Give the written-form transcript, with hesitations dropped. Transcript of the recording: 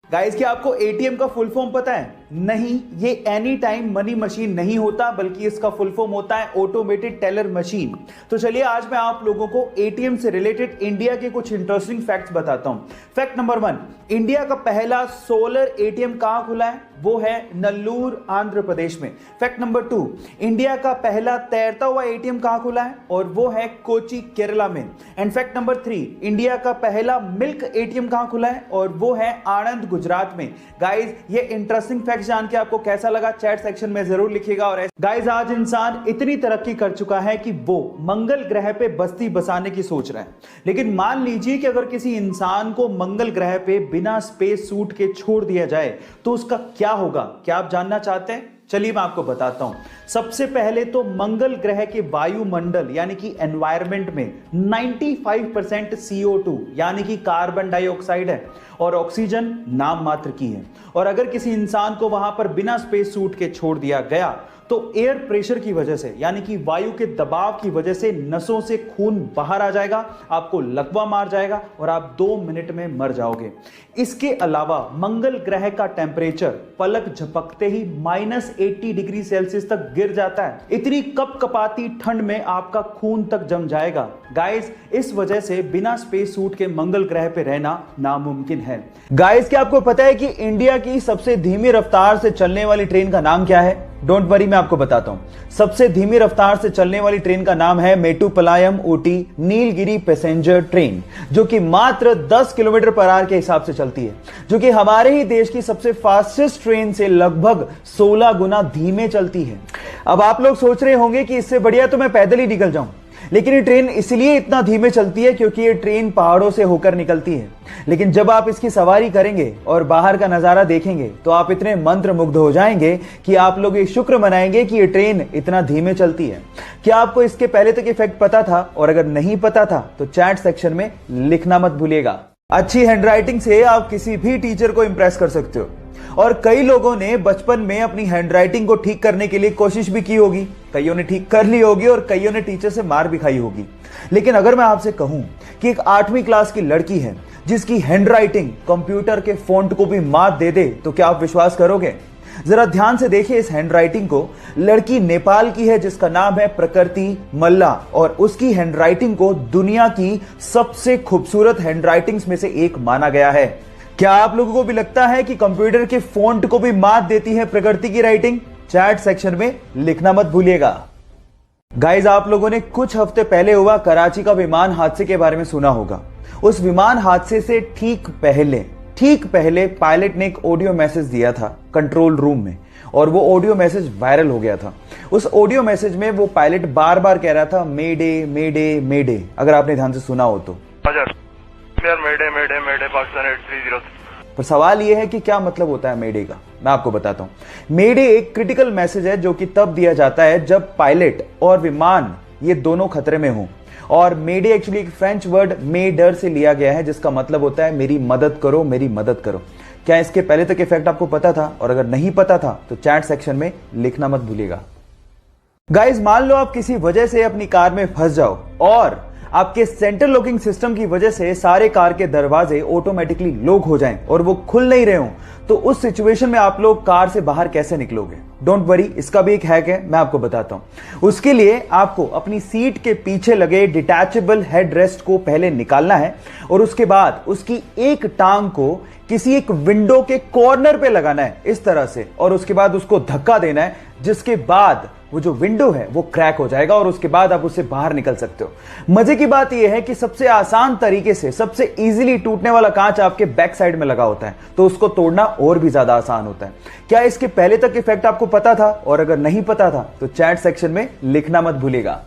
Guys, क्या आपको ATM का फुल फॉर्म पता है? नहीं, ये एनी टाइम मनी मशीन नहीं होता, बल्कि इसका फुल फॉर्म होता है ऑटोमेटेड टेलर मशीन। तो चलिए आज मैं आप लोगों को एटीएम से रिलेटेड इंडिया के कुछ इंटरेस्टिंग फैक्ट्स बताता हूं। फैक्ट नंबर 1, इंडिया का पहला सोलर एटीएम कहां खुला है? वो है नल्लूर, आंध्र प्रदेश में। फैक्ट नंबर 2, इंडिया का पहला तैरता हुआ एटीएम कहां खुला है? और वो है कोची, केरला में। एंड फैक्ट नंबर 3, इंडिया का पहला मिल्क एटीएम कहां खुला है? और वो है आणंद, गुजरात में। गाइस, ये इंटरेस्टिंग फैक्ट जान के आपको कैसा लगा चैट सेक्शन में जरूर लिखिएगा। और गाइस, आज इंसान इतनी तरक्की कर चुका है कि वो मंगल ग्रह पे बस्ती बसाने की सोच रहा है। लेकिन मान लीजिए कि अगर किसी इंसान को मंगल ग्रह पे बिना स्पेस सूट के छोड़ दिया जाए तो उसका क्या होगा? क्या आप जानना चाहते हैं? चलिए मैं आपको बताता हूं। सबसे पहले तो मंगल ग्रह के वायुमंडल यानी कि एनवायरनमेंट में 95% CO2 यानी कि कार्बन डाइऑक्साइड है और ऑक्सीजन नाम मात्र की है। और अगर किसी इंसान को वहां पर बिना स्पेस सूट के छोड़ दिया गया तो एयर प्रेशर की वजह से यानी कि वायु के दबाव की वजह से नसों से खून बाहर आ जाएगा, आपको लकवा मार जाएगा और आप 2 मिनट में मर जाओगे। इसके अलावा मंगल ग्रह का टेम्परेचर पलक झपकते ही -80 डिग्री सेल्सियस तक गिर जाता है। इतनी कपकपाती ठंड में आपका खून तक जम जाएगा। गाइस, इस वजह से बिना स्पेस सूट के मंगल ग्रह पे रहना नामुमकिन है। गाइस, क्या आपको पता है कि इंडिया की सबसे धीमी रफ्तार से चलने वाली ट्रेन का नाम क्या है? डोंट वरी, मैं आपको बताता हूं। सबसे धीमी रफ्तार से चलने वाली ट्रेन का नाम है मेट्टुपालयम ऊटी नीलगिरी पैसेंजर ट्रेन, जो कि मात्र 10 किलोमीटर पर आवर के हिसाब से चलती है, जो कि हमारे ही देश की सबसे फास्टेस्ट ट्रेन से लगभग 16 गुना धीमे चलती है। अब आप लोग सोच रहे होंगे कि इससे बढ़िया तो मैं पैदल ही निकल जाऊं, लेकिन ये ट्रेन इसलिए इतना धीमे चलती है क्योंकि ये ट्रेन पहाड़ों से होकर निकलती है। लेकिन जब आप इसकी सवारी करेंगे और बाहर का नजारा देखेंगे तो आप इतने मंत्रमुग्ध हो जाएंगे कि आप लोग ये शुक्र मनाएंगे कि ये ट्रेन इतना धीमे चलती है। क्या आपको इसके पहले तक इफेक्ट पता था? और अगर नहीं पता था तो चैट सेक्शन में लिखना मत भूलिएगा। अच्छी हैंडराइटिंग से आप किसी भी टीचर को इंप्रेस कर सकते हो। और कई लोगों ने बचपन में अपनी हैंडराइटिंग को ठीक करने के लिए कोशिश भी की होगी। कईयों ने ठीक कर ली होगी और कईयों ने टीचर से मार भी खाई होगी। लेकिन अगर मैं आपसे कहूं कि एक 8वीं क्लास की लड़की है जिसकी हैंडराइटिंग कंप्यूटर के फॉन्ट को भी मात दे दे, तो क्या आप विश्वास करोगे? जरा ध्यान से देखिए इस हैंडराइटिंग को। लड़की नेपाल की है जिसका नाम है प्रकृति मल्ला और उसकी हैंडराइटिंग को दुनिया की सबसे खूबसूरत हैंडराइटिंग्स में से एक माना गया है। क्या आप लोगों को भी लगता है कि कंप्यूटर के फॉन्ट को भी मात देती है प्रकृति की राइटिंग? चैट सेक्शन में लिखना मत भूलिएगा। गाइस, आप लोगों ने कुछ हफ्ते पहले हुआ कराची का विमान हादसे के बारे में सुना होगा। उस विमान हादसे से ठीक पहले पायलट ने एक ऑडियो मैसेज दिया था कंट्रोल रूम में और वो ऑडियो मैसेज वायरल हो गया था। उस ऑडियो मैसेज में वो पायलट बार बार कह रहा था मेडे मेडे मेडे। अगर आपने ध्यान से सुना हो तो मेडे मेडे मेडे पाकिस्तान 830। पर सवाल यह है कि क्या मतलब होता है मेडे का? मैं आपको बताता हूं। मेडे एक क्रिटिकल मैसेज है जो कि तब दिया जाता है जब पायलट और विमान ये दोनों खतरे में हों। और मेडे एक्चुअली एक फ्रेंच वर्ड मेडर से लिया गया है जिसका मतलब होता है मेरी मदद करो, मेरी मदद करो। क्या इसके पहले तक इफेक्ट आपको पता था? और अगर नहीं पता था तो चैट सेक्शन में लिखना मत भूलिएगा। गाइस, मान लो आप किसी वजह से अपनी कार में फंस जाओ और आपके सेंट्रल लॉकिंग सिस्टम की वजह से सारे कार के दरवाजे ऑटोमेटिकली लॉक हो जाएं और वो खुल नहीं रहे हो, तो उस सिचुएशन में आप लोग कार से बाहर कैसे निकलोगे? डोंट वरी, इसका भी एक हैक है, मैं आपको बताता हूं। उसके लिए आपको अपनी सीट के पीछे लगे डिटैचेबल हेडरेस्ट को पहले निकालना है और उसके बाद उसकी एक टांग को किसी एक विंडो के कॉर्नर पे लगाना है इस तरह से, और उसके बाद उसको धक्का देना है, जिसके बाद वो जो विंडो है वो क्रैक हो जाएगा और उसके बाद आप उससे बाहर निकल सकते हो। मजे की बात यह है कि सबसे आसान तरीके से सबसे इजीली टूटने वाला कांच आपके बैक साइड में लगा होता है, तो उसको तोड़ना और भी ज्यादा आसान होता है। क्या इसके पहले तक इफेक्ट आपको पता था? और अगर नहीं पता था तो चैट सेक्शन में लिखना मत भूलिएगा।